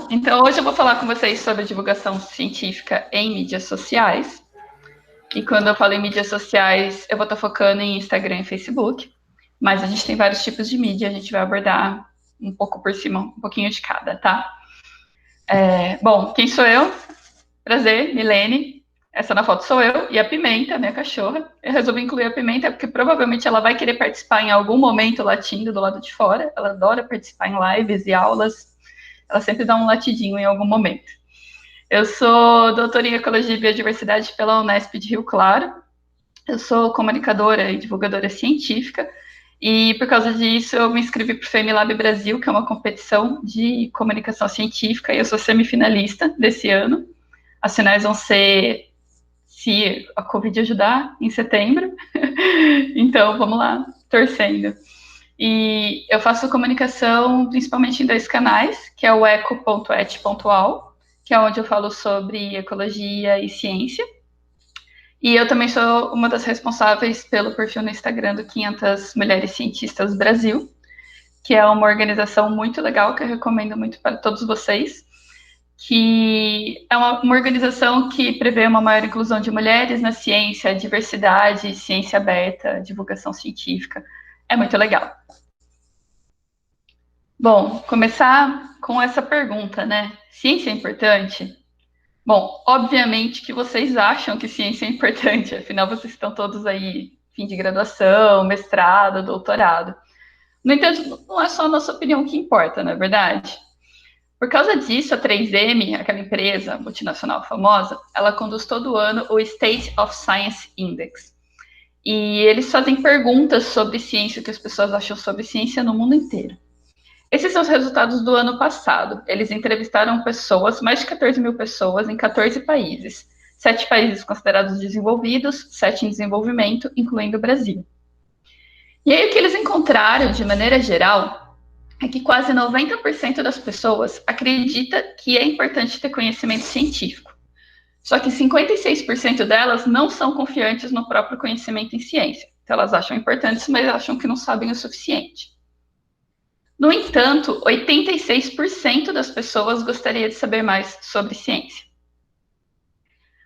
Então hoje eu vou falar com vocês sobre divulgação científica em mídias sociais. E quando eu falo em mídias sociais, eu vou estar focando em Instagram e Facebook. Mas a gente tem vários tipos de mídia, a gente vai abordar um pouco por cima, um pouquinho de cada, tá? Bom, quem sou eu? Prazer, Milene. Essa na foto sou eu e a Pimenta, minha cachorra. Eu resolvi incluir a Pimenta porque provavelmente ela vai querer participar em algum momento latindo do lado de fora. Ela adora participar em lives e aulas. Ela sempre dá um latidinho em algum momento. Eu sou doutora em Ecologia e Biodiversidade pela Unesp de Rio Claro. Eu sou comunicadora e divulgadora científica. E por causa disso, eu me inscrevi para o FemiLab Brasil, que é uma competição de comunicação científica, e eu sou semifinalista desse ano. As finais vão ser, se a Covid ajudar, em setembro. Então, vamos lá, torcendo. E eu faço comunicação principalmente em 2 canais, que é o eco.et.al, que é onde eu falo sobre ecologia e ciência. E eu também sou uma das responsáveis pelo perfil no Instagram do 500 Mulheres Cientistas Brasil, que é uma organização muito legal que eu recomendo muito para todos vocês, que é uma organização que prevê uma maior inclusão de mulheres na ciência, diversidade, ciência aberta, divulgação científica. É muito legal. Bom, começar com essa pergunta, né? Ciência é importante? Bom, obviamente que vocês acham que ciência é importante, afinal vocês estão todos aí, fim de graduação, mestrado, doutorado. No entanto, não é só a nossa opinião que importa, não é verdade? Por causa disso, a 3M, aquela empresa multinacional famosa, ela conduz todo ano o State of Science Index. E eles fazem perguntas sobre ciência, o que as pessoas acham sobre ciência no mundo inteiro. Esses são os resultados do ano passado. Eles entrevistaram pessoas, mais de 14 mil pessoas, em 14 países. 7 países considerados desenvolvidos, 7 em desenvolvimento, incluindo o Brasil. E aí o que eles encontraram, de maneira geral, é que quase 90% das pessoas acredita que é importante ter conhecimento científico. Só que 56% delas não são confiantes no próprio conhecimento em ciência. Então elas acham importantes, mas acham que não sabem o suficiente. No entanto, 86% das pessoas gostaria de saber mais sobre ciência.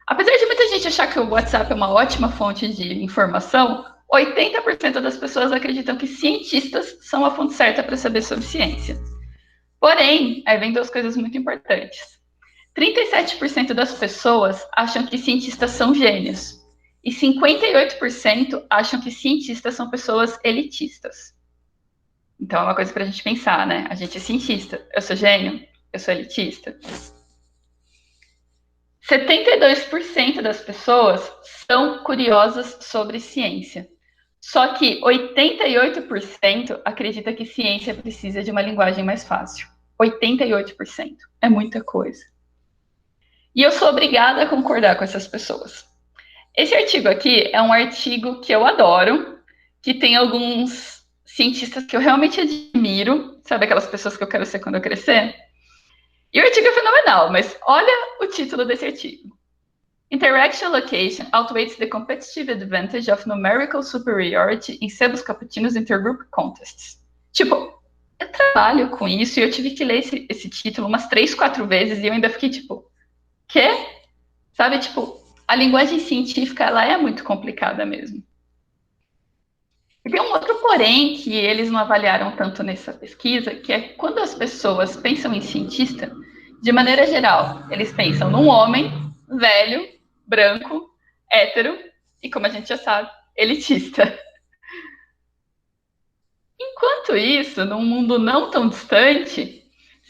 Apesar de muita gente achar que o WhatsApp é uma ótima fonte de informação, 80% das pessoas acreditam que cientistas são a fonte certa para saber sobre ciência. Porém, aí vem 2 coisas muito importantes. 37% das pessoas acham que cientistas são gênios e 58% acham que cientistas são pessoas elitistas. Então é uma coisa para a gente pensar, né? A gente é cientista, eu sou gênio, eu sou elitista. 72% das pessoas são curiosas sobre ciência. Só que 88% acredita que ciência precisa de uma linguagem mais fácil. 88%. É muita coisa. E eu sou obrigada a concordar com essas pessoas. Esse artigo aqui é um artigo que eu adoro, que tem alguns cientistas que eu realmente admiro, sabe aquelas pessoas que eu quero ser quando eu crescer? E o artigo é fenomenal, mas olha o título desse artigo. Interaction location outweighs the competitive advantage of numerical superiority in sebos cappuccinos intergroup contests. Tipo, eu trabalho com isso e eu tive que ler esse título umas 3, 4 vezes e eu ainda fiquei tipo, quê? Sabe, tipo, a linguagem científica, ela é muito complicada mesmo. E tem um outro porém que eles não avaliaram tanto nessa pesquisa, que é quando as pessoas pensam em cientista, de maneira geral, eles pensam num homem velho, branco, hétero e, como a gente já sabe, elitista. Enquanto isso, num mundo não tão distante,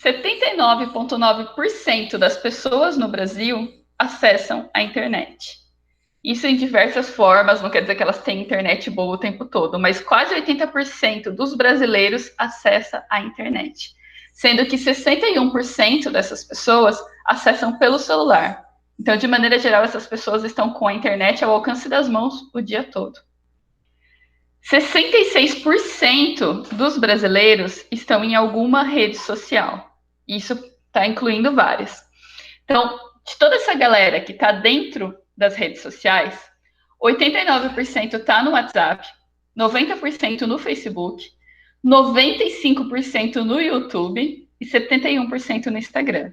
79,9% das pessoas no Brasil acessam a internet. Isso em diversas formas, não quer dizer que elas têm internet boa o tempo todo, mas quase 80% dos brasileiros acessa a internet, sendo que 61% dessas pessoas acessam pelo celular. Então, de maneira geral, essas pessoas estão com a internet ao alcance das mãos o dia todo. 66% dos brasileiros estão em alguma rede social. Isso está incluindo várias. Então, de toda essa galera que está dentro das redes sociais, 89% está no WhatsApp, 90% no Facebook, 95% no YouTube e 71% no Instagram.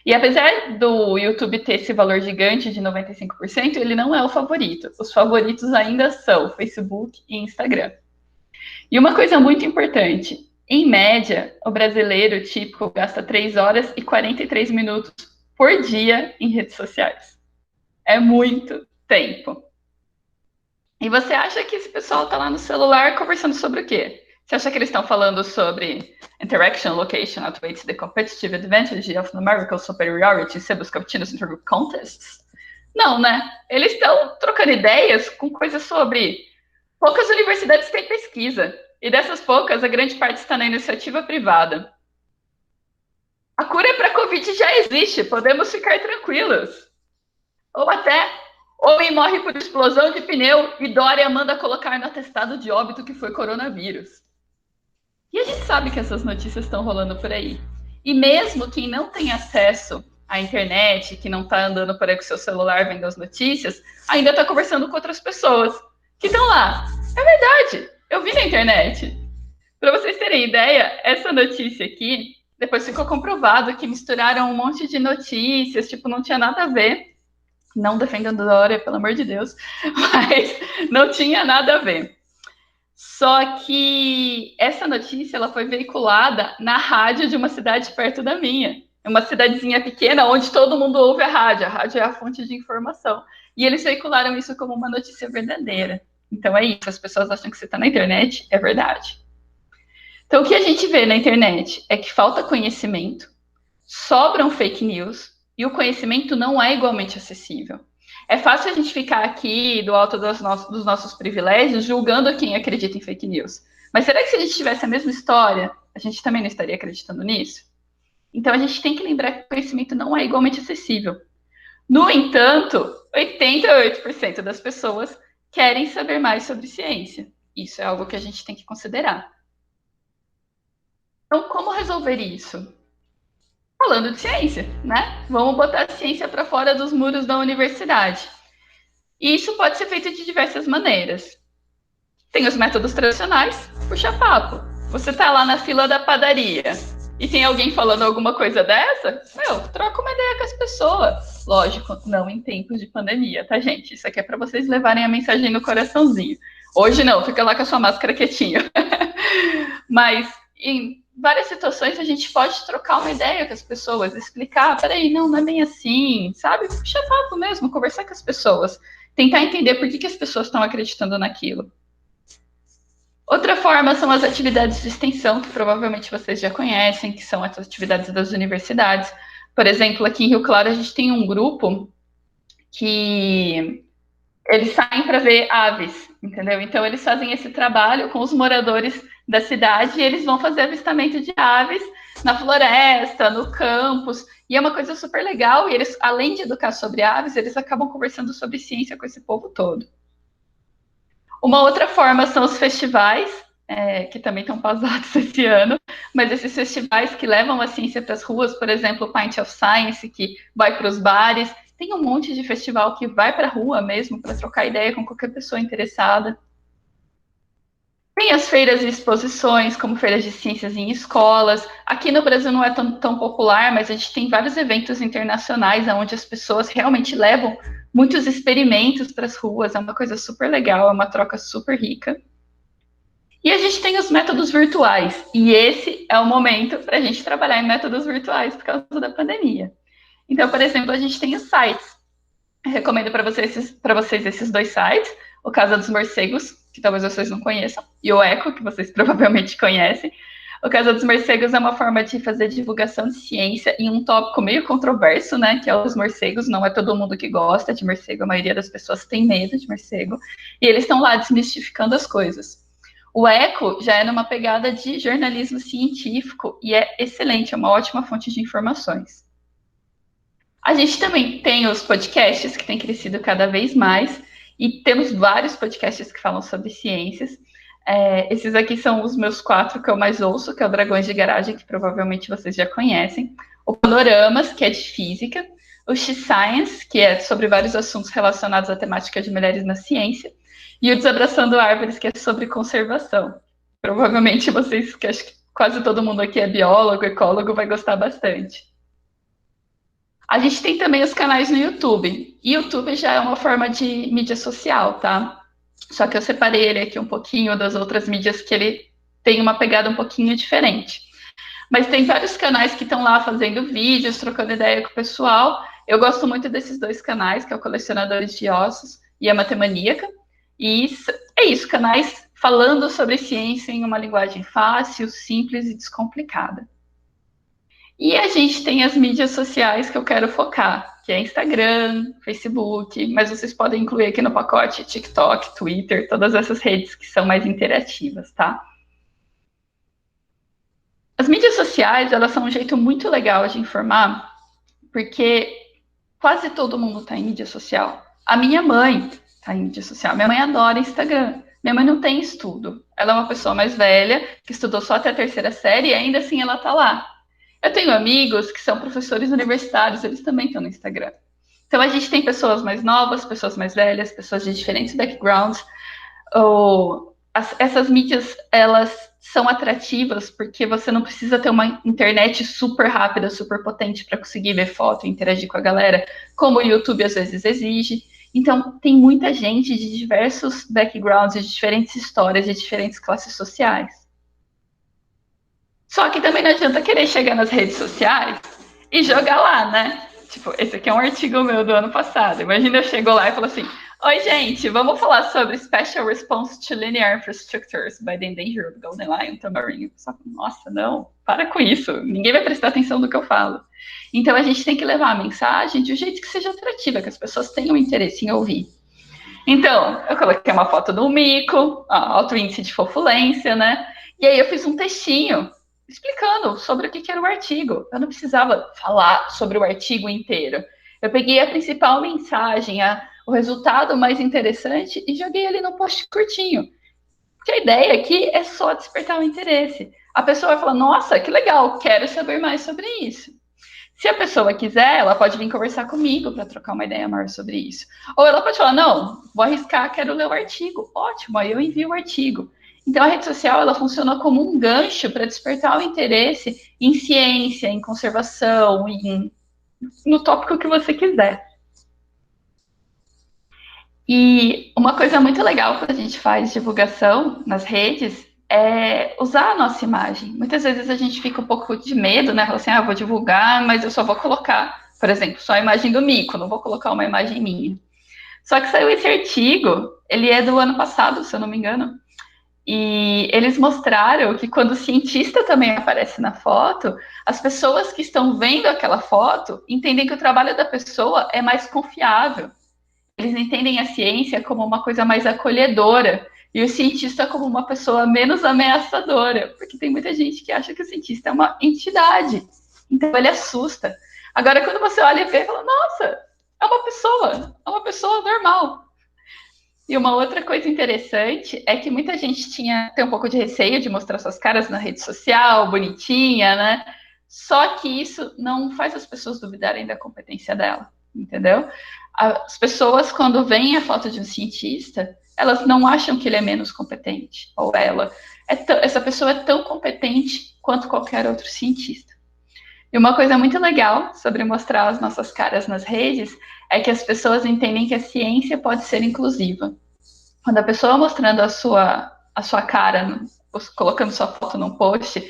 E apesar do YouTube ter esse valor gigante de 95%, ele não é o favorito. Os favoritos ainda são Facebook e Instagram. E uma coisa muito importante, em média, o brasileiro típico gasta 3 horas e 43 minutos por dia em redes sociais. É muito tempo. E você acha que esse pessoal está lá no celular conversando sobre o quê? Você acha que eles estão falando sobre interaction, location, outweighs the competitive advantage of numerical superiority, Sebus Cappuccinos Intergroup Contests? Não, né? Eles estão trocando ideias com coisas sobre... Poucas universidades têm pesquisa, e dessas poucas, a grande parte está na iniciativa privada. A cura para a Covid já existe, podemos ficar tranquilos. Ou até, homem morre por explosão de pneu e Dória manda colocar no atestado de óbito que foi coronavírus. E a gente sabe que essas notícias estão rolando por aí. E mesmo quem não tem acesso à internet, que não está andando por aí com seu celular vendo as notícias, ainda está conversando com outras pessoas que estão lá. É verdade, eu vi na internet. Para vocês terem ideia, essa notícia aqui, depois ficou comprovado que misturaram um monte de notícias, tipo, não tinha nada a ver. Não defendendo a Dória, pelo amor de Deus, mas não tinha nada a ver. Só que essa notícia ela foi veiculada na rádio de uma cidade perto da minha. Uma cidadezinha pequena onde todo mundo ouve a rádio. A rádio é a fonte de informação. E eles veicularam isso como uma notícia verdadeira. Então é isso, as pessoas acham que você está na internet, é verdade. Então o que a gente vê na internet é que falta conhecimento, sobram fake news e o conhecimento não é igualmente acessível. É fácil a gente ficar aqui do alto dos nossos privilégios julgando quem acredita em fake news. Mas será que se a gente tivesse a mesma história, a gente também não estaria acreditando nisso? Então a gente tem que lembrar que o conhecimento não é igualmente acessível. No entanto, 88% das pessoas querem saber mais sobre ciência. Isso é algo que a gente tem que considerar. Então, como resolver isso? Falando de ciência, né? Vamos botar a ciência para fora dos muros da universidade. E isso pode ser feito de diversas maneiras. Tem os métodos tradicionais, puxa papo. Você tá lá na fila da padaria e tem alguém falando alguma coisa dessa? Troca uma ideia com as pessoas. Lógico, não em tempos de pandemia, tá, gente? Isso aqui é para vocês levarem a mensagem no coraçãozinho. Hoje não, fica lá com a sua máscara quietinho. Mas em várias situações a gente pode trocar uma ideia com as pessoas, explicar, peraí, não é bem assim, sabe? Puxa papo mesmo, conversar com as pessoas, tentar entender por que as pessoas estão acreditando naquilo. Outra forma são as atividades de extensão, que provavelmente vocês já conhecem, que são as atividades das universidades. Por exemplo, aqui em Rio Claro a gente tem um grupo que eles saem para ver aves, entendeu? Então eles fazem esse trabalho com os moradores da cidade e eles vão fazer avistamento de aves na floresta, no campus, e é uma coisa super legal, e eles, além de educar sobre aves, eles acabam conversando sobre ciência com esse povo todo. Uma outra forma são os festivais, que também estão pausados esse ano, mas esses festivais que levam a ciência para as ruas, por exemplo, o Pint of Science, que vai para os bares, tem um monte de festival que vai para a rua mesmo, para trocar ideia com qualquer pessoa interessada. Tem as feiras e exposições, como feiras de ciências em escolas. Aqui no Brasil não é tão popular, mas a gente tem vários eventos internacionais onde as pessoas realmente levam muitos experimentos para as ruas. É uma coisa super legal, é uma troca super rica. E a gente tem os métodos virtuais. E esse é o momento para a gente trabalhar em métodos virtuais por causa da pandemia. Então, por exemplo, a gente tem os sites. Eu recomendo para vocês esses dois sites. O Casa dos Morcegos, que talvez vocês não conheçam, e o Eco, que vocês provavelmente conhecem. O Casa dos Morcegos é uma forma de fazer divulgação de ciência em um tópico meio controverso, né, que é os morcegos. Não é todo mundo que gosta de morcego, a maioria das pessoas tem medo de morcego, e eles estão lá desmistificando as coisas. O Eco já é numa pegada de jornalismo científico, e é excelente, é uma ótima fonte de informações. A gente também tem os podcasts, que têm crescido cada vez mais, e temos vários podcasts que falam sobre ciências. Esses aqui são os meus 4 que eu mais ouço, que é o Dragões de Garagem, que provavelmente vocês já conhecem. O Panoramas, que é de física. O X-Science, que é sobre vários assuntos relacionados à temática de mulheres na ciência. E o Desabraçando Árvores, que é sobre conservação. Provavelmente vocês, que acho que quase todo mundo aqui é biólogo, ecólogo, vai gostar bastante. A gente tem também os canais no YouTube. YouTube já é uma forma de mídia social, tá? Só que eu separei ele aqui um pouquinho das outras mídias que ele tem uma pegada um pouquinho diferente. Mas tem vários canais que estão lá fazendo vídeos, trocando ideia com o pessoal. Eu gosto muito desses dois canais, que é o Colecionadores de Ossos e a Matemaníaca. E é isso, canais falando sobre ciência em uma linguagem fácil, simples e descomplicada. E a gente tem as mídias sociais que eu quero focar, que é Instagram, Facebook, mas vocês podem incluir aqui no pacote TikTok, Twitter, todas essas redes que são mais interativas, tá? As mídias sociais, elas são um jeito muito legal de informar, porque quase todo mundo está em mídia social. A minha mãe está em mídia social. Minha mãe adora Instagram. Minha mãe não tem estudo. Ela é uma pessoa mais velha, que estudou só até a terceira série, e ainda assim ela está lá. Eu tenho amigos que são professores universitários, eles também estão no Instagram. Então a gente tem pessoas mais novas, pessoas mais velhas, pessoas de diferentes backgrounds. Essas mídias, elas são atrativas porque você não precisa ter uma internet super rápida, super potente para conseguir ver foto e interagir com a galera, como o YouTube às vezes exige. Então, tem muita gente de diversos backgrounds, de diferentes histórias, de diferentes classes sociais. Só que também não adianta querer chegar nas redes sociais e jogar lá, né? Tipo, esse aqui é um artigo meu do ano passado. Imagina eu chego lá e falo assim: oi, gente, vamos falar sobre Special Response to Linear Infrastructures by the Endangered Golden Lion Tamarinho. Nossa, não, para com isso. Ninguém vai prestar atenção no que eu falo. Então a gente tem que levar a mensagem de um jeito que seja atrativa, que as pessoas tenham interesse em ouvir. Então, eu coloquei uma foto do mico, alto índice de fofulência, né? E aí eu fiz um textinho explicando sobre o que era o artigo. Eu não precisava falar sobre o artigo inteiro. Eu peguei a principal mensagem, o resultado mais interessante e joguei ali no post curtinho. Porque a ideia aqui é só despertar o interesse. A pessoa vai falar: nossa, que legal, quero saber mais sobre isso. Se a pessoa quiser, ela pode vir conversar comigo para trocar uma ideia maior sobre isso. Ou ela pode falar: não, vou arriscar, quero ler o artigo. Ótimo, aí eu envio o artigo. Então, a rede social, ela funciona como um gancho para despertar o interesse em ciência, em conservação, no tópico que você quiser. E uma coisa muito legal quando a gente faz divulgação nas redes é usar a nossa imagem. Muitas vezes a gente fica um pouco de medo, né? Fala assim: vou divulgar, mas eu só vou colocar, por exemplo, só a imagem do mico, não vou colocar uma imagem minha. Só que saiu esse artigo, ele é do ano passado, se eu não me engano, e eles mostraram que quando o cientista também aparece na foto, as pessoas que estão vendo aquela foto entendem que o trabalho da pessoa é mais confiável. Eles entendem a ciência como uma coisa mais acolhedora e o cientista como uma pessoa menos ameaçadora, porque tem muita gente que acha que o cientista é uma entidade, então ele assusta. Agora, quando você olha e vê, fala: nossa, é uma pessoa normal. E uma outra coisa interessante é que muita gente tem um pouco de receio de mostrar suas caras na rede social, bonitinha, né? Só que isso não faz as pessoas duvidarem da competência dela, entendeu? As pessoas, quando veem a foto de um cientista, elas não acham que ele é menos competente, ou ela. Essa pessoa é tão competente quanto qualquer outro cientista. E uma coisa muito legal sobre mostrar as nossas caras nas redes é que as pessoas entendem que a ciência pode ser inclusiva. Quando a pessoa mostrando a sua cara, colocando sua foto num post,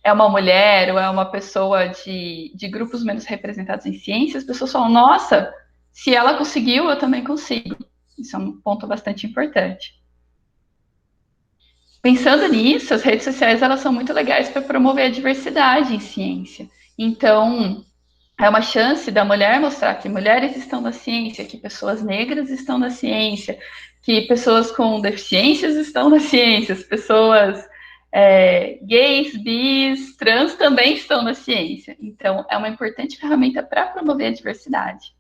é uma mulher ou é uma pessoa de grupos menos representados em ciência, as pessoas falam: nossa, se ela conseguiu, eu também consigo. Isso é um ponto bastante importante. Pensando nisso, as redes sociais elas são muito legais para promover a diversidade em ciência. Então, é uma chance da mulher mostrar que mulheres estão na ciência, que pessoas negras estão na ciência, que pessoas com deficiências estão na ciência, as pessoas gays, bis, trans também estão na ciência. Então, é uma importante ferramenta para promover a diversidade.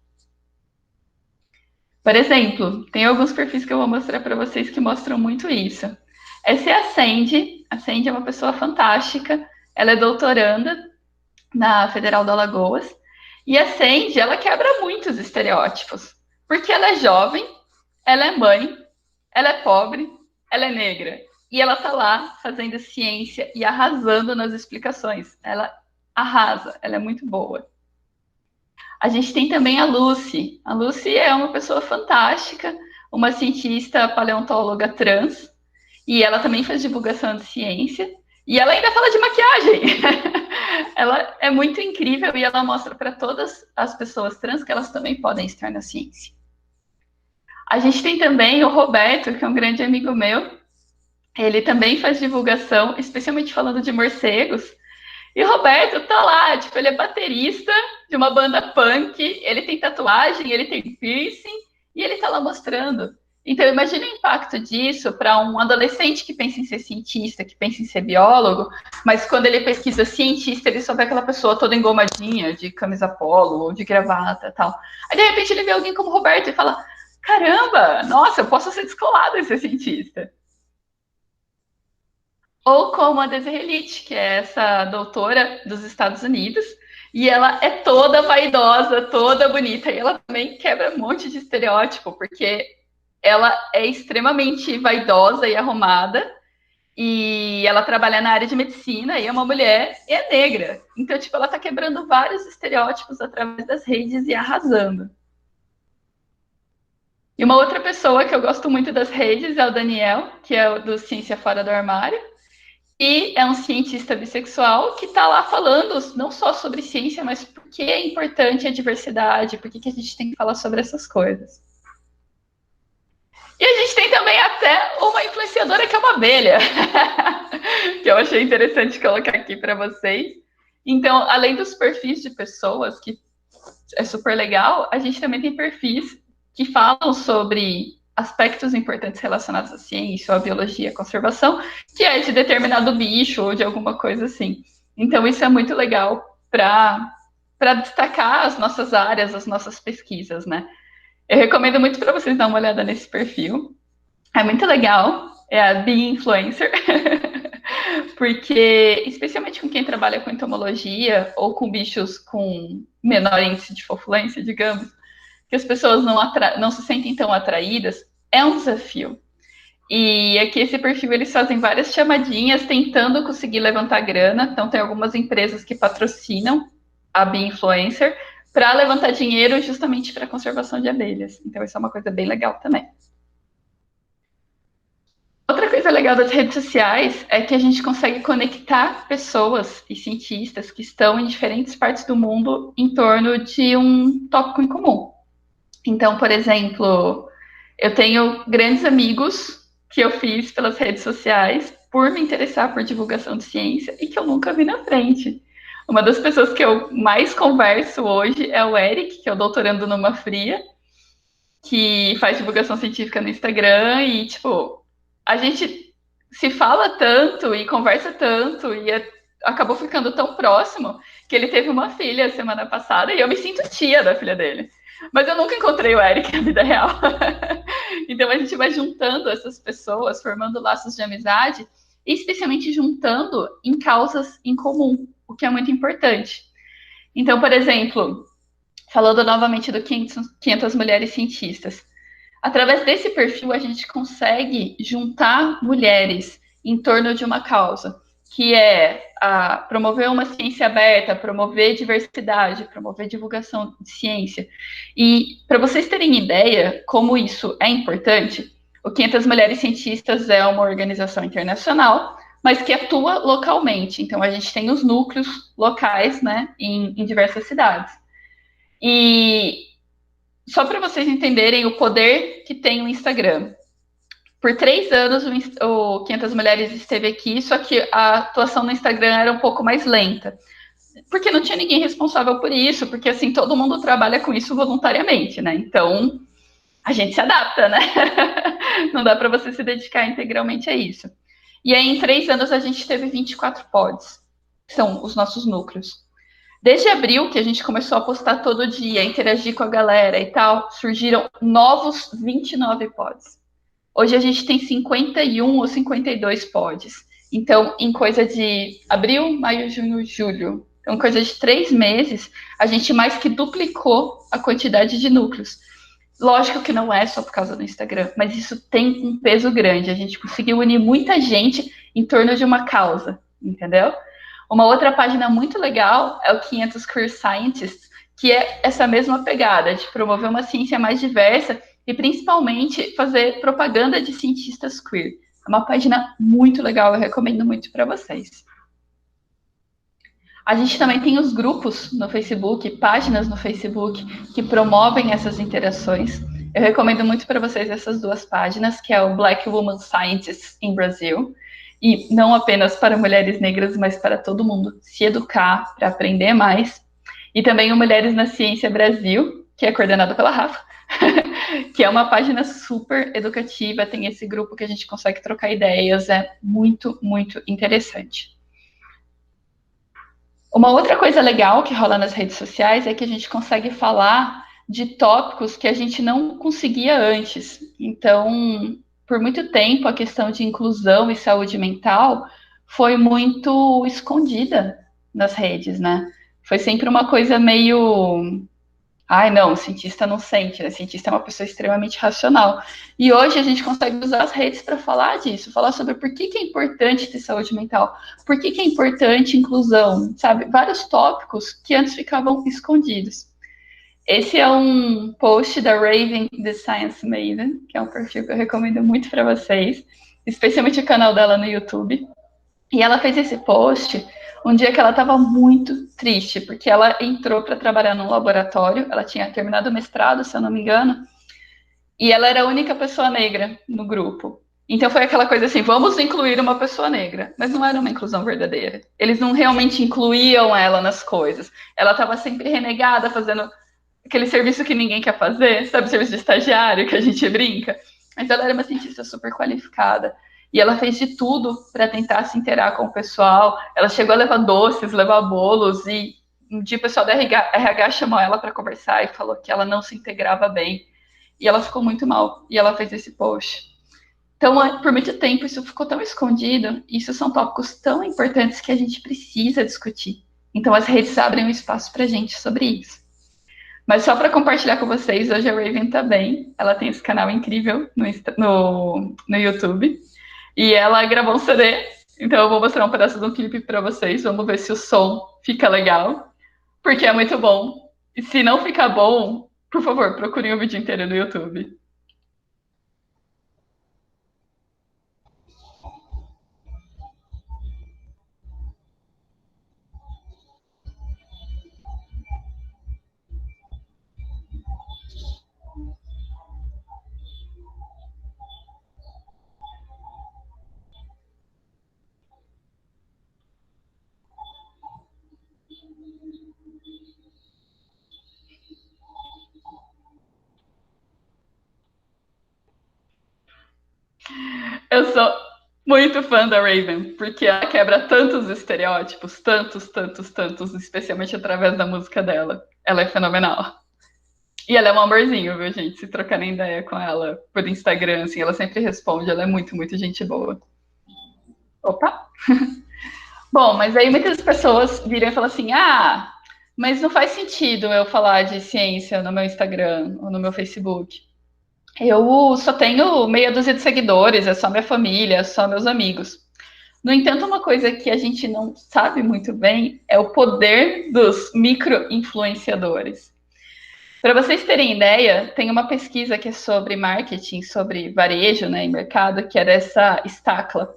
Por exemplo, tem alguns perfis que eu vou mostrar para vocês que mostram muito isso. Essa é a Sandy. A Sandy é uma pessoa fantástica. Ela é doutoranda na Federal de Alagoas. E a Sandy, ela quebra muitos estereótipos. Porque ela é jovem, ela é mãe, ela é pobre, ela é negra. E ela tá lá fazendo ciência e arrasando nas explicações. Ela arrasa, ela é muito boa. A gente tem também a Lucy. A Lucy é uma pessoa fantástica, uma cientista paleontóloga trans, e ela também faz divulgação de ciência. E ela ainda fala de maquiagem. Ela é muito incrível e ela mostra para todas as pessoas trans que elas também podem estar na ciência. A gente tem também o Roberto, que é um grande amigo meu. Ele também faz divulgação, especialmente falando de morcegos. E o Roberto tá lá, tipo, ele é baterista de uma banda punk, ele tem tatuagem, ele tem piercing, e ele tá lá mostrando. Então, imagine o impacto disso para um adolescente que pensa em ser cientista, que pensa em ser biólogo, mas quando ele pesquisa cientista, ele só vê aquela pessoa toda engomadinha, de camisa polo ou de gravata e tal. Aí, de repente, ele vê alguém como o Roberto e fala: caramba, nossa, eu posso ser descolado e ser cientista. Ou como a Desirelite, que é essa doutora dos Estados Unidos, e ela é toda vaidosa, toda bonita, e ela também quebra um monte de estereótipo, porque ela é extremamente vaidosa e arrumada, e ela trabalha na área de medicina, e é uma mulher, e é negra. Então, tipo, ela tá quebrando vários estereótipos através das redes e arrasando. E uma outra pessoa que eu gosto muito das redes é o Daniel, que é o do Ciência Fora do Armário. E é um cientista bissexual que está lá falando não só sobre ciência, mas por que é importante a diversidade, por que a gente tem que falar sobre essas coisas. E a gente tem também até uma influenciadora que é uma abelha, que eu achei interessante colocar aqui para vocês. Então, além dos perfis de pessoas, que é super legal, a gente também tem perfis que falam sobre aspectos importantes relacionados à ciência, à biologia, à conservação, que é de determinado bicho ou de alguma coisa assim. Então, isso é muito legal para destacar as nossas áreas, as nossas pesquisas, né? Eu recomendo muito para vocês dar uma olhada nesse perfil. É muito legal. É a Bee Influencer. Porque, especialmente com quem trabalha com entomologia ou com bichos com menor índice de fofulência, digamos, que as pessoas não se sentem tão atraídas, é um desafio. E aqui esse perfil eles fazem várias chamadinhas tentando conseguir levantar grana. Então tem algumas empresas que patrocinam a Bee Influencer para levantar dinheiro justamente para a conservação de abelhas. Então isso é uma coisa bem legal também. Outra coisa legal das redes sociais é que a gente consegue conectar pessoas e cientistas que estão em diferentes partes do mundo em torno de um tópico em comum. Então, por exemplo, eu tenho grandes amigos que eu fiz pelas redes sociais por me interessar por divulgação de ciência e que eu nunca vi na frente. Uma das pessoas que eu mais converso hoje é o Eric, que é o doutorando numa fria, que faz divulgação científica no Instagram e, tipo, a gente se fala tanto e conversa tanto e acabou ficando tão próximo que ele teve uma filha semana passada e eu me sinto tia da filha dele. Mas eu nunca encontrei o Eric na vida real. Então a gente vai juntando essas pessoas, formando laços de amizade e especialmente juntando em causas em comum, o que é muito importante. Então, por exemplo, falando novamente do 500 Mulheres Cientistas, através desse perfil, a gente consegue juntar mulheres em torno de uma causa, que é promover uma ciência aberta, promover diversidade, promover divulgação de ciência. E para vocês terem ideia como isso é importante, o 500 Mulheres Cientistas é uma organização internacional, mas que atua localmente. Então, a gente tem os núcleos locais, né, em diversas cidades. E só para vocês entenderem o poder que tem o Instagram. Por 3 anos, o 500 Mulheres esteve aqui, só que a atuação no Instagram era um pouco mais lenta. Porque não tinha ninguém responsável por isso, porque assim, todo mundo trabalha com isso voluntariamente, né? Então, a gente se adapta, né? Não dá para você se dedicar integralmente a isso. E aí, em 3 anos, a gente teve 24 pods, que são os nossos núcleos. Desde abril, que a gente começou a postar todo dia, interagir com a galera e tal, surgiram novos 29 pods. Hoje a gente tem 51 ou 52 pods. Então, em coisa de abril, maio, junho, julho, então coisa de 3 meses, a gente mais que duplicou a quantidade de núcleos. Lógico que não é só por causa do Instagram, mas isso tem um peso grande. A gente conseguiu unir muita gente em torno de uma causa, entendeu? Uma outra página muito legal é o 500 Queer Scientists, que é essa mesma pegada de promover uma ciência mais diversa e principalmente fazer propaganda de cientistas queer. É uma página muito legal, eu recomendo muito para vocês. A gente também tem os grupos no Facebook, páginas no Facebook que promovem essas interações. Eu recomendo muito para vocês essas duas páginas, que é o Black Woman Scientists in Brazil, e não apenas para mulheres negras, mas para todo mundo se educar, para aprender mais. E também o Mulheres na Ciência Brasil, que é coordenado pela Rafa, que é uma página super educativa, tem esse grupo que a gente consegue trocar ideias, é muito, muito interessante. Uma outra coisa legal que rola nas redes sociais é que a gente consegue falar de tópicos que a gente não conseguia antes. Então, por muito tempo, a questão de inclusão e saúde mental foi muito escondida nas redes, né? Foi sempre uma coisa meio ai, não, o cientista não sente, né? O cientista é uma pessoa extremamente racional. E hoje a gente consegue usar as redes para falar disso, falar sobre por que é importante ter saúde mental, por que é importante inclusão, sabe? Vários tópicos que antes ficavam escondidos. Esse é um post da Raven The Science Maven, que é um perfil que eu recomendo muito para vocês, especialmente o canal dela no YouTube. E ela fez esse post um dia que ela estava muito triste, porque ela entrou para trabalhar num laboratório, ela tinha terminado o mestrado, se eu não me engano, e ela era a única pessoa negra no grupo. Então foi aquela coisa assim, vamos incluir uma pessoa negra, mas não era uma inclusão verdadeira. Eles não realmente incluíam ela nas coisas. Ela estava sempre renegada, fazendo aquele serviço que ninguém quer fazer, sabe, serviço de estagiário que a gente brinca. Mas ela era uma cientista super qualificada. E ela fez de tudo para tentar se interar com o pessoal. Ela chegou a levar doces, levar bolos. E um dia o pessoal da RH chamou ela para conversar e falou que ela não se integrava bem. E ela ficou muito mal. E ela fez esse post. Então, por muito tempo, isso ficou tão escondido. Isso são tópicos tão importantes que a gente precisa discutir. Então, as redes abrem um espaço para a gente sobre isso. Mas só para compartilhar com vocês, hoje a Raven tá bem. Ela tem esse canal incrível no YouTube. E ela gravou um CD. Então eu vou mostrar um pedaço do clipe para vocês. Vamos ver se o som fica legal. Porque é muito bom. E se não ficar bom, por favor, procurem o vídeo inteiro no YouTube. Eu sou muito fã da Raven, porque ela quebra tantos estereótipos, tantos, tantos, tantos, especialmente através da música dela. Ela é fenomenal. E ela é um amorzinho, viu, gente? Se trocarem ideia com ela por Instagram, assim, ela sempre responde. Ela é muito, muito gente boa. Opa! Bom, mas aí muitas pessoas viram e falam assim: ah, mas não faz sentido eu falar de ciência no meu Instagram ou no meu Facebook. Eu só tenho meia dúzia de seguidores, é só minha família, é só meus amigos. No entanto, uma coisa que a gente não sabe muito bem é o poder dos micro-influenciadores. Para vocês terem ideia, tem uma pesquisa que é sobre marketing, sobre varejo, né, e mercado, que é dessa Stacla.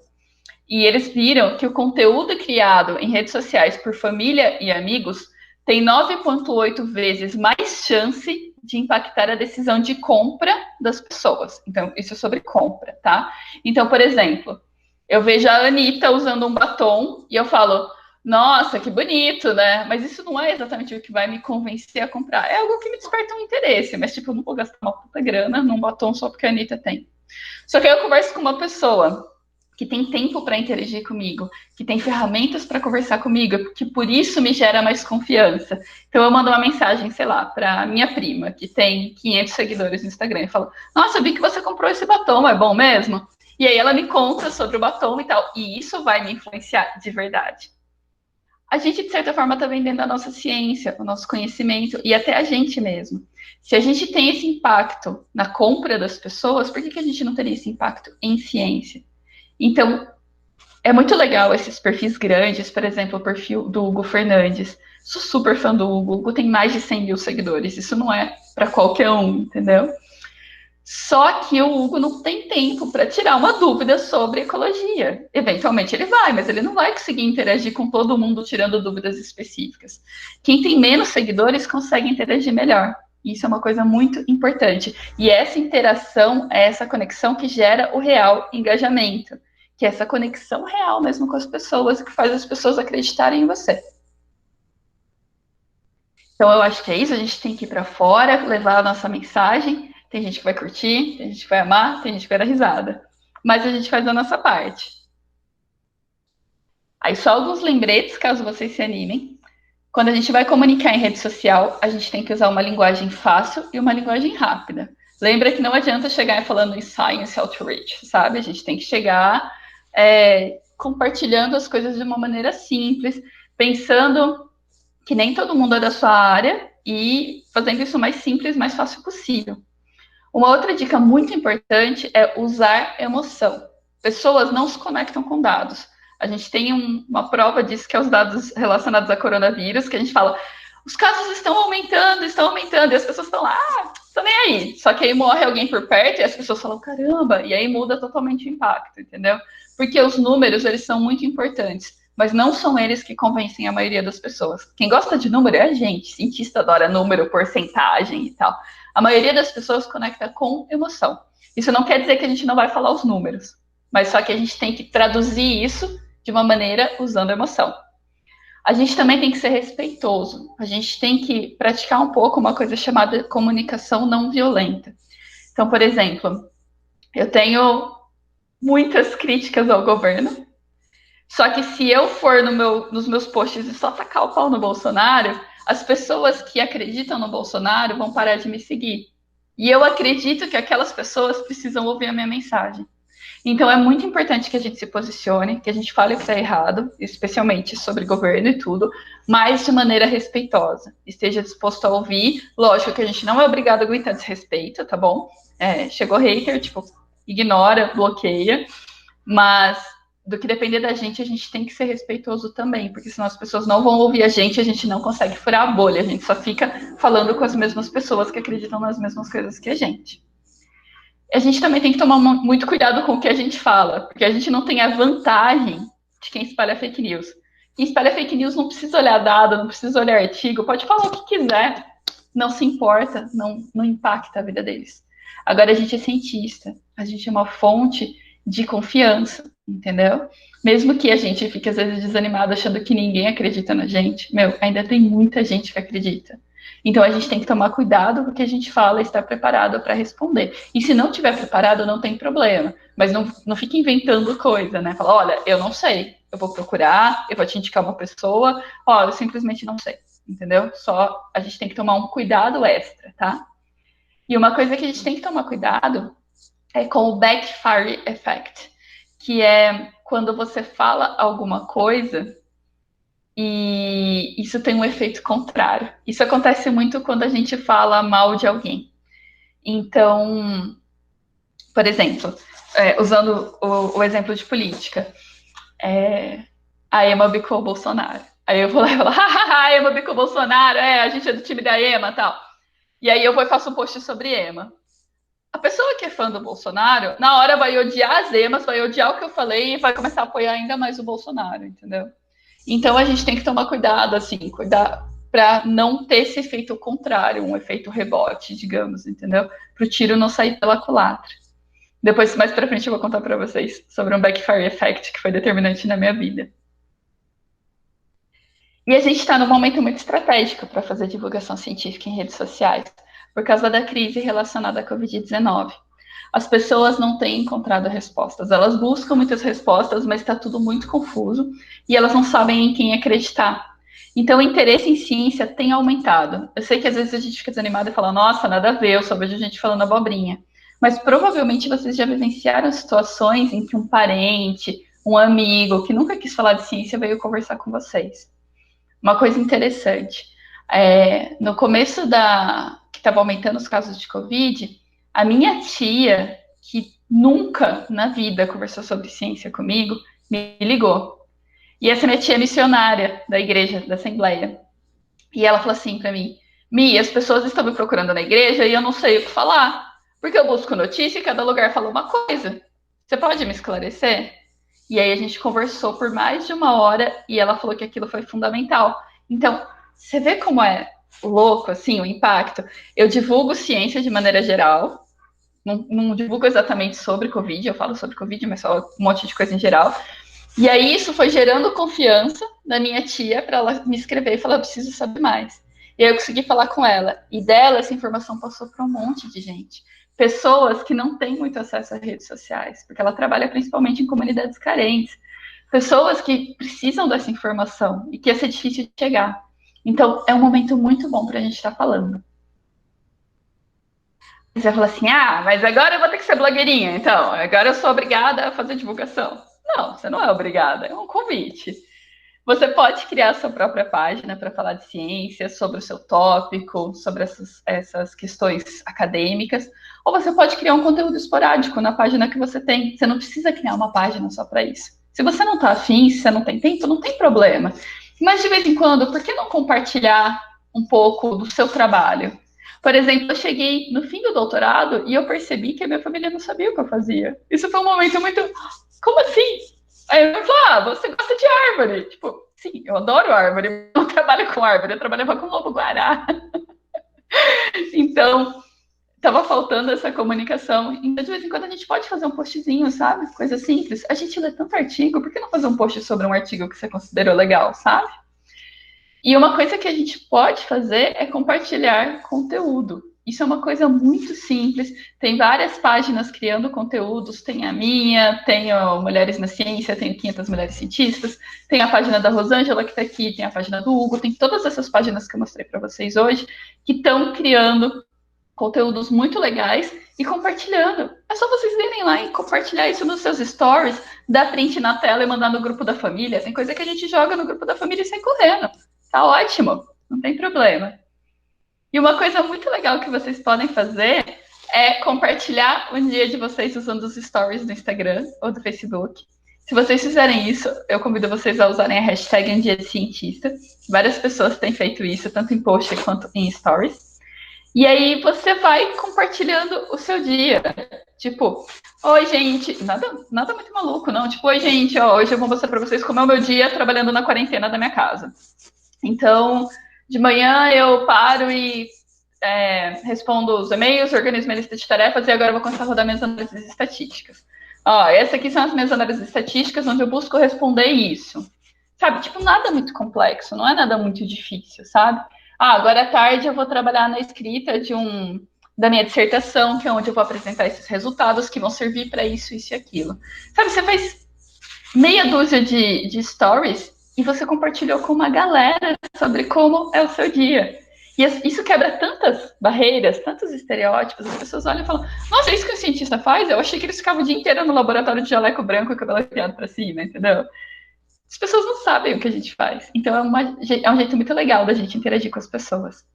E eles viram que o conteúdo criado em redes sociais por família e amigos tem 9,8 vezes mais chance de impactar a decisão de compra das pessoas. Então, isso é sobre compra, tá? Então, por exemplo, eu vejo a Anitta usando um batom e eu falo, nossa, que bonito, né? Mas isso não é exatamente o que vai me convencer a comprar. É algo que me desperta um interesse, mas, tipo, eu não vou gastar uma puta grana num batom só porque a Anitta tem. Só que aí eu converso com uma pessoa que tem tempo para interagir comigo, que tem ferramentas para conversar comigo, que por isso me gera mais confiança. Então eu mando uma mensagem, sei lá, para minha prima, que tem 500 seguidores no Instagram, e falo: "Nossa, eu vi que você comprou esse batom, é bom mesmo?" E aí ela me conta sobre o batom e tal, e isso vai me influenciar de verdade. a gente, de certa forma, está vendendo a nossa ciência, o nosso conhecimento e até a gente mesmo. Se a gente tem esse impacto na compra das pessoas, por que a gente não teria esse impacto em ciência? Então, é muito legal esses perfis grandes, por exemplo, o perfil do Hugo Fernandes. Sou super fã do Hugo. O Hugo tem mais de 100 mil seguidores. Isso não é para qualquer um, entendeu? Só que o Hugo não tem tempo para tirar uma dúvida sobre ecologia. Eventualmente ele vai, mas ele não vai conseguir interagir com todo mundo tirando dúvidas específicas. Quem tem menos seguidores consegue interagir melhor. Isso é uma coisa muito importante. E essa interação é essa conexão que gera o real engajamento, que é essa conexão real mesmo com as pessoas, que faz as pessoas acreditarem em você. Então eu acho que é isso, a gente tem que ir para fora, levar a nossa mensagem. Tem gente que vai curtir, tem gente que vai amar, tem gente que vai dar risada. Mas a gente faz a nossa parte. Aí só alguns lembretes, caso vocês se animem. Quando a gente vai comunicar em rede social, a gente tem que usar uma linguagem fácil e uma linguagem rápida. Lembra que não adianta chegar falando em science outreach, sabe? A gente tem que chegar compartilhando as coisas de uma maneira simples, pensando que nem todo mundo é da sua área e fazendo isso o mais simples, mais fácil possível. Uma outra dica muito importante é usar emoção. Pessoas não se conectam com dados. A gente tem uma prova disso, que é os dados relacionados a coronavírus, que a gente fala, os casos estão aumentando, e as pessoas estão lá, estão nem aí. Só que aí morre alguém por perto e as pessoas falam, caramba, e aí muda totalmente o impacto, entendeu? Porque os números, eles são muito importantes, mas não são eles que convencem a maioria das pessoas. Quem gosta de número é a gente, cientista adora número, porcentagem e tal. A maioria das pessoas conecta com emoção. Isso não quer dizer que a gente não vai falar os números, mas só que a gente tem que traduzir isso de uma maneira usando emoção. A gente também tem que ser respeitoso. A gente tem que praticar um pouco uma coisa chamada comunicação não violenta. Então, por exemplo, eu tenho muitas críticas ao governo, só que se eu for nos meus posts e só tacar o pau no Bolsonaro, as pessoas que acreditam no Bolsonaro vão parar de me seguir. E eu acredito que aquelas pessoas precisam ouvir a minha mensagem. Então é muito importante que a gente se posicione, que a gente fale o que está errado, especialmente sobre governo e tudo, mas de maneira respeitosa. Esteja disposto a ouvir. Lógico que a gente não é obrigado a aguentar desrespeito, tá bom? Chegou hater, tipo, ignora, bloqueia. Mas do que depender da gente, a gente tem que ser respeitoso também, porque senão as pessoas não vão ouvir a gente não consegue furar a bolha, a gente só fica falando com as mesmas pessoas que acreditam nas mesmas coisas que a gente. A gente também tem que tomar muito cuidado com o que a gente fala, porque a gente não tem a vantagem de quem espalha fake news. Quem espalha fake news não precisa olhar dado, não precisa olhar artigo, pode falar o que quiser, não se importa, não impacta a vida deles. Agora a gente é cientista, a gente é uma fonte de confiança, entendeu? Mesmo que a gente fique às vezes desanimado achando que ninguém acredita na gente, ainda tem muita gente que acredita. Então a gente tem que tomar cuidado com o que a gente fala e estar preparado para responder. E se não estiver preparado, não tem problema. Mas não fique inventando coisa, né? Fala, olha, eu não sei, eu vou procurar, eu vou te indicar uma pessoa, olha, eu simplesmente não sei, entendeu? Só a gente tem que tomar um cuidado extra, tá? E uma coisa que a gente tem que tomar cuidado é com o backfire effect, que é quando você fala alguma coisa e isso tem um efeito contrário. Isso acontece muito quando a gente fala mal de alguém. Então, por exemplo, usando o exemplo de política, a Ema bicou o Bolsonaro. Aí eu vou lá e falo, hahaha, a Ema bicou o Bolsonaro, a gente é do time da Ema e tal. E aí eu vou e faço um post sobre Ema. A pessoa que é fã do Bolsonaro, na hora vai odiar as emas, vai odiar o que eu falei e vai começar a apoiar ainda mais o Bolsonaro, entendeu? Então a gente tem que tomar cuidado, assim, cuidar para não ter esse efeito contrário, um efeito rebote, digamos, entendeu? Para o tiro não sair pela culatra. Depois, mais para frente, eu vou contar para vocês sobre um backfire effect que foi determinante na minha vida. E a gente está num momento muito estratégico para fazer divulgação científica em redes sociais, por causa da crise relacionada à Covid-19. As pessoas não têm encontrado respostas. Elas buscam muitas respostas, mas está tudo muito confuso e elas não sabem em quem acreditar. Então, o interesse em ciência tem aumentado. Eu sei que às vezes a gente fica desanimado e fala, nossa, nada a ver, eu só vejo gente falando abobrinha. Mas provavelmente vocês já vivenciaram situações em que um parente, um amigo que nunca quis falar de ciência veio conversar com vocês. uma coisa interessante. No começo que estava aumentando os casos de Covid, a minha tia, que nunca na vida conversou sobre ciência comigo, me ligou. E essa minha tia é missionária da igreja, da Assembleia. E ela falou assim para mim: Mi, as pessoas estão me procurando na igreja e eu não sei o que falar, porque eu busco notícia e cada lugar fala uma coisa. Você pode me esclarecer? E aí a gente conversou por mais de uma hora e ela falou que aquilo foi fundamental. Então, você vê como é louco, assim, o impacto. Eu divulgo ciência de maneira geral, não divulgo exatamente sobre Covid, eu falo sobre Covid, mas só um monte de coisa em geral. E aí isso foi gerando confiança na minha tia para ela me escrever e falar: eu preciso saber mais. E aí eu consegui falar com ela. E dela essa informação passou para um monte de gente. Pessoas que não têm muito acesso a redes sociais, porque ela trabalha principalmente em comunidades carentes. Pessoas que precisam dessa informação e que ia ser difícil de chegar. Então, é um momento muito bom para a gente estar falando. Você vai falar assim: ah, mas agora eu vou ter que ser blogueirinha, então. Agora eu sou obrigada a fazer divulgação. Não, você não é obrigada, é um convite. Você pode criar a sua própria página para falar de ciência, sobre o seu tópico, sobre essas questões acadêmicas, ou você pode criar um conteúdo esporádico na página que você tem. Você não precisa criar uma página só para isso. Se você não está afim, se você não tem tempo, não tem problema. Mas de vez em quando, por que não compartilhar um pouco do seu trabalho? Por exemplo, eu cheguei no fim do doutorado e eu percebi que a minha família não sabia o que eu fazia. Isso foi um momento muito. Como assim? Aí eu falei: ah, você gosta de árvore? Tipo, sim, eu adoro árvore. Eu não trabalho com árvore, eu trabalhava com lobo-guará. Então, tava faltando essa comunicação. Então, de vez em quando, a gente pode fazer um postzinho, sabe? Coisa simples. A gente lê tanto artigo, por que não fazer um post sobre um artigo que você considerou legal, sabe? E uma coisa que a gente pode fazer é compartilhar conteúdo. Isso é uma coisa muito simples. Tem várias páginas criando conteúdos. Tem a minha, tem o Mulheres na Ciência, tem o 500 Mulheres Cientistas, tem a página da Rosângela que está aqui, tem a página do Hugo, tem todas essas páginas que eu mostrei para vocês hoje, que estão criando conteúdos muito legais e compartilhando. É só vocês irem lá e compartilhar isso nos seus stories, dar print na tela e mandar no grupo da família. Tem coisa que a gente joga no grupo da família e sai correndo. Tá ótimo, não tem problema. E uma coisa muito legal que vocês podem fazer é compartilhar o dia de vocês usando os stories do Instagram ou do Facebook. Se vocês fizerem isso, eu convido vocês a usarem a hashtag Um Dia de Cientista. Várias pessoas têm feito isso, tanto em post quanto em stories. E aí você vai compartilhando o seu dia. Tipo, oi, gente. Nada muito maluco, não. Tipo, oi, gente, ó, hoje eu vou mostrar para vocês como é o meu dia trabalhando na quarentena da minha casa. Então, de manhã eu paro e respondo os e-mails, organizo minha lista de tarefas e agora eu vou começar a rodar minhas análises estatísticas. Ó, essas aqui são as minhas análises estatísticas onde eu busco responder isso. Sabe, tipo, nada muito complexo, não é nada muito difícil, sabe? Ah, agora à tarde eu vou trabalhar na escrita da minha dissertação, que é onde eu vou apresentar esses resultados que vão servir para isso, isso e aquilo. Sabe, você faz meia dúzia de stories e você compartilhou com uma galera sobre como é o seu dia. E isso quebra tantas barreiras, tantos estereótipos. As pessoas olham e falam: nossa, é isso que o cientista faz? Eu achei que eles ficavam o dia inteiro no laboratório de jaleco branco e cabelo afiado para cima, entendeu? As pessoas não sabem o que a gente faz. Então é um jeito muito legal da gente interagir com as pessoas.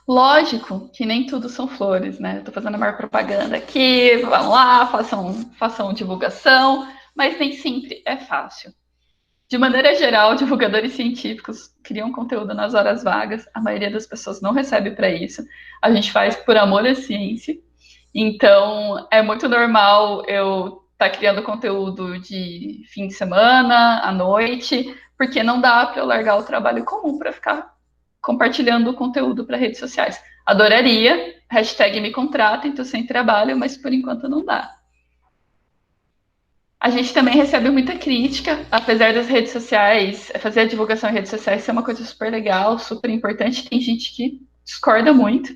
Lógico que nem tudo são flores, né? Estou fazendo a maior propaganda aqui, vão lá, façam divulgação, mas nem sempre é fácil. De maneira geral, divulgadores científicos criam conteúdo nas horas vagas, a maioria das pessoas não recebe para isso. A gente faz por amor à ciência. Então, é muito normal eu estar criando conteúdo de fim de semana, à noite, porque não dá para eu largar o trabalho comum para ficar compartilhando o conteúdo para redes sociais. Adoraria, hashtag me contratem, estou sem trabalho, mas por enquanto não dá. A gente também recebe muita crítica, apesar das redes sociais, fazer a divulgação em redes sociais ser uma coisa super legal, super importante, tem gente que discorda muito.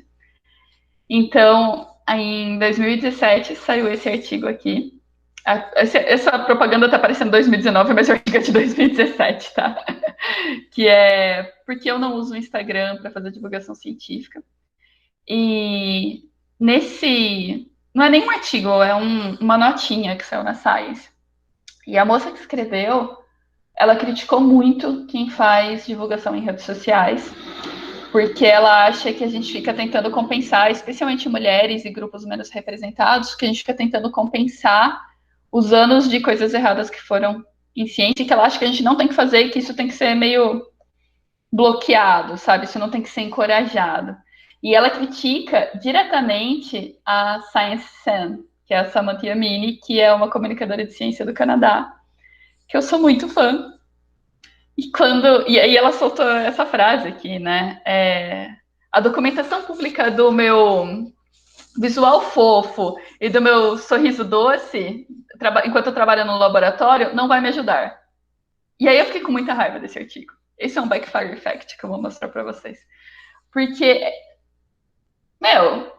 Então, em 2017, saiu esse artigo aqui. Essa propaganda está parecendo 2019, mas o artigo é de 2017, tá? Que é porque eu não uso o Instagram para fazer divulgação científica. E nesse. Não é nem um artigo, é uma notinha que saiu na Science. E a moça que escreveu, ela criticou muito quem faz divulgação em redes sociais, porque ela acha que a gente fica tentando compensar, especialmente mulheres e grupos menos representados, que a gente fica tentando compensar os anos de coisas erradas que foram em ciência, que ela acha que a gente não tem que fazer e que isso tem que ser meio bloqueado, sabe? Isso não tem que ser encorajado. E ela critica diretamente a Science Sun, que é a Samantha Yamini, que é uma comunicadora de ciência do Canadá, que eu sou muito fã. E aí ela soltou essa frase aqui, né? A documentação pública do meu visual fofo e do meu sorriso doce, enquanto eu trabalho no laboratório, não vai me ajudar. E aí eu fiquei com muita raiva desse artigo. Esse é um backfire effect que eu vou mostrar para vocês. Porque,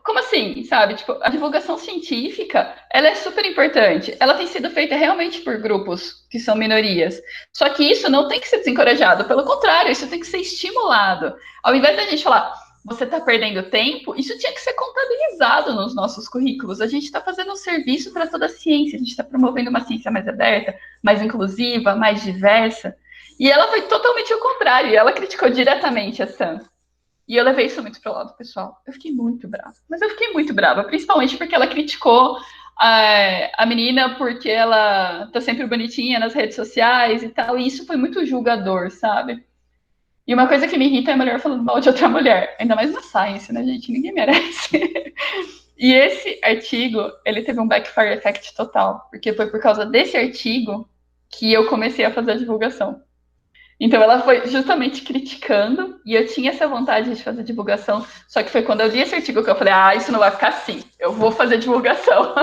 como assim, sabe? Tipo, a divulgação científica, ela é super importante. Ela tem sido feita realmente por grupos que são minorias. Só que isso não tem que ser desencorajado. Pelo contrário, isso tem que ser estimulado. Ao invés da gente falar, você está perdendo tempo, isso tinha que ser contabilizado nos nossos currículos. A gente está fazendo um serviço para toda a ciência. A gente está promovendo uma ciência mais aberta, mais inclusiva, mais diversa. E ela foi totalmente ao contrário. E ela criticou diretamente a Sam. E eu levei isso muito pro lado pessoal. Eu fiquei muito brava. Mas eu fiquei muito brava, principalmente porque ela criticou a menina porque ela tá sempre bonitinha nas redes sociais e tal. E isso foi muito julgador, sabe? E uma coisa que me irrita é a mulher falando mal de outra mulher. Ainda mais na science, né, gente? Ninguém merece. E esse artigo, ele teve um backfire effect total. Porque foi por causa desse artigo que eu comecei a fazer a divulgação. Então ela foi justamente criticando, e eu tinha essa vontade de fazer divulgação, só que foi quando eu li esse artigo que eu falei, isso não vai ficar assim, eu vou fazer divulgação.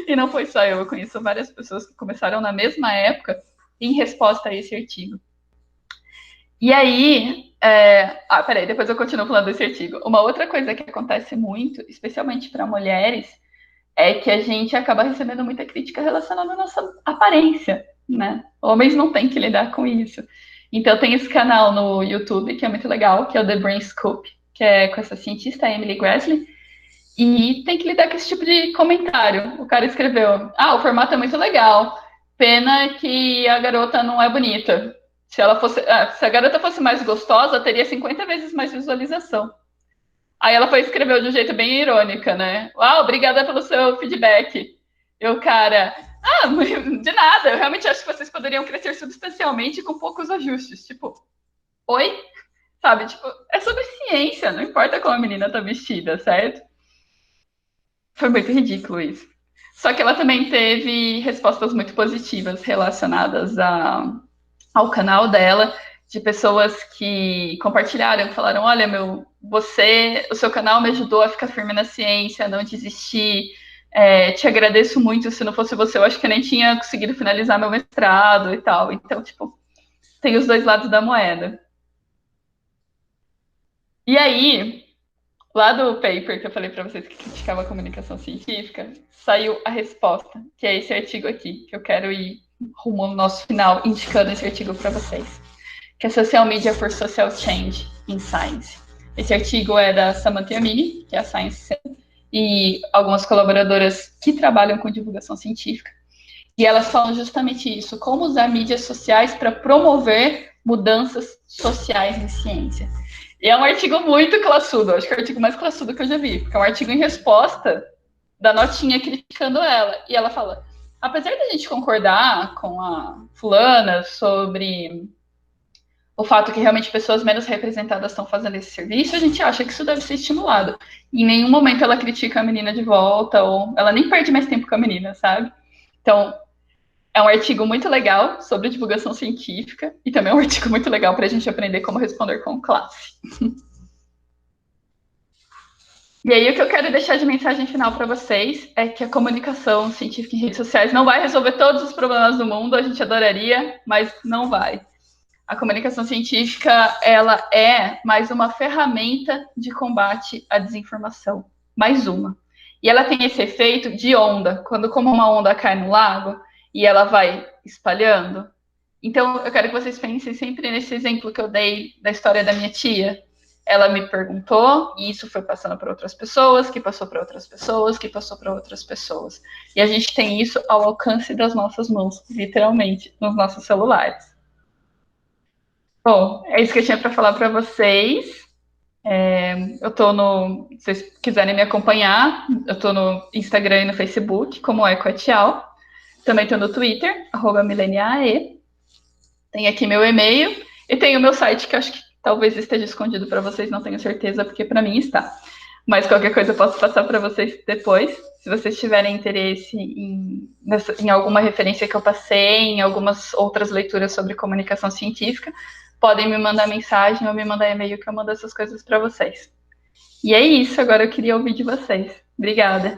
E não foi só eu conheço várias pessoas que começaram na mesma época em resposta a esse artigo. E aí, peraí, depois eu continuo falando desse artigo. Uma outra coisa que acontece muito, especialmente para mulheres, é que a gente acaba recebendo muita crítica relacionada à nossa aparência, né? Homens não têm que lidar com isso. Então tem esse canal no YouTube que é muito legal, que é o The Brain Scoop, que é com essa cientista Emily Graslie, e tem que lidar com esse tipo de comentário. O cara escreveu: o formato é muito legal, pena que a garota não é bonita. Se a garota fosse mais gostosa, teria 50 vezes mais visualização. Aí ela foi escrever de um jeito bem irônica, né? Obrigada pelo seu feedback. Eu, cara, de nada. Eu realmente acho que vocês poderiam crescer substancialmente com poucos ajustes. Tipo, oi? Sabe? Tipo, é sobre ciência, não importa como a menina tá vestida, certo? Foi muito ridículo isso. Só que ela também teve respostas muito positivas relacionadas ao canal dela, de pessoas que compartilharam, falaram: olha, o seu canal me ajudou a ficar firme na ciência, a não desistir. Te agradeço muito. Se não fosse você, eu acho que eu nem tinha conseguido finalizar meu mestrado e tal. Então, tipo, tem os dois lados da moeda. E aí, lá do paper que eu falei para vocês que criticava a comunicação científica, saiu a resposta, que é esse artigo aqui, que eu quero ir rumo ao nosso final, indicando esse artigo para vocês, que é Social Media for Social Change in Science. Esse artigo é da Samantha Yamini, que é a Science, e algumas colaboradoras que trabalham com divulgação científica. E elas falam justamente isso, como usar mídias sociais para promover mudanças sociais em ciência. E é um artigo muito classudo, acho que é o artigo mais classudo que eu já vi, porque é um artigo em resposta da notinha criticando ela. E ela fala: apesar da gente concordar com a fulana sobre o fato que realmente pessoas menos representadas estão fazendo esse serviço, a gente acha que isso deve ser estimulado. Em nenhum momento ela critica a menina de volta, ou ela nem perde mais tempo com a menina, sabe? Então, é um artigo muito legal sobre divulgação científica e também é um artigo muito legal para a gente aprender como responder com classe. E aí, o que eu quero deixar de mensagem final para vocês é que a comunicação científica em redes sociais não vai resolver todos os problemas do mundo, a gente adoraria, mas não vai. A comunicação científica, ela é mais uma ferramenta de combate à desinformação. Mais uma. E ela tem esse efeito de onda, quando como uma onda cai no lago e ela vai espalhando. Então, eu quero que vocês pensem sempre nesse exemplo que eu dei da história da minha tia. Ela me perguntou, e isso foi passando para outras pessoas, que passou para outras pessoas, que passou para outras pessoas. E a gente tem isso ao alcance das nossas mãos, literalmente, nos nossos celulares. Bom, é isso que eu tinha para falar para vocês. Eu tô no. Se vocês quiserem me acompanhar, eu tô no Instagram e no Facebook, como Ecoatial. Também tô no Twitter, @mileniae. Tem aqui meu e-mail e tem o meu site, que eu acho que talvez esteja escondido para vocês, não tenho certeza, porque para mim está. Mas qualquer coisa eu posso passar para vocês depois. Se vocês tiverem interesse em alguma referência que eu passei, em algumas outras leituras sobre comunicação científica, podem me mandar mensagem ou me mandar e-mail que eu mando essas coisas para vocês. E é isso, agora eu queria ouvir de vocês. Obrigada.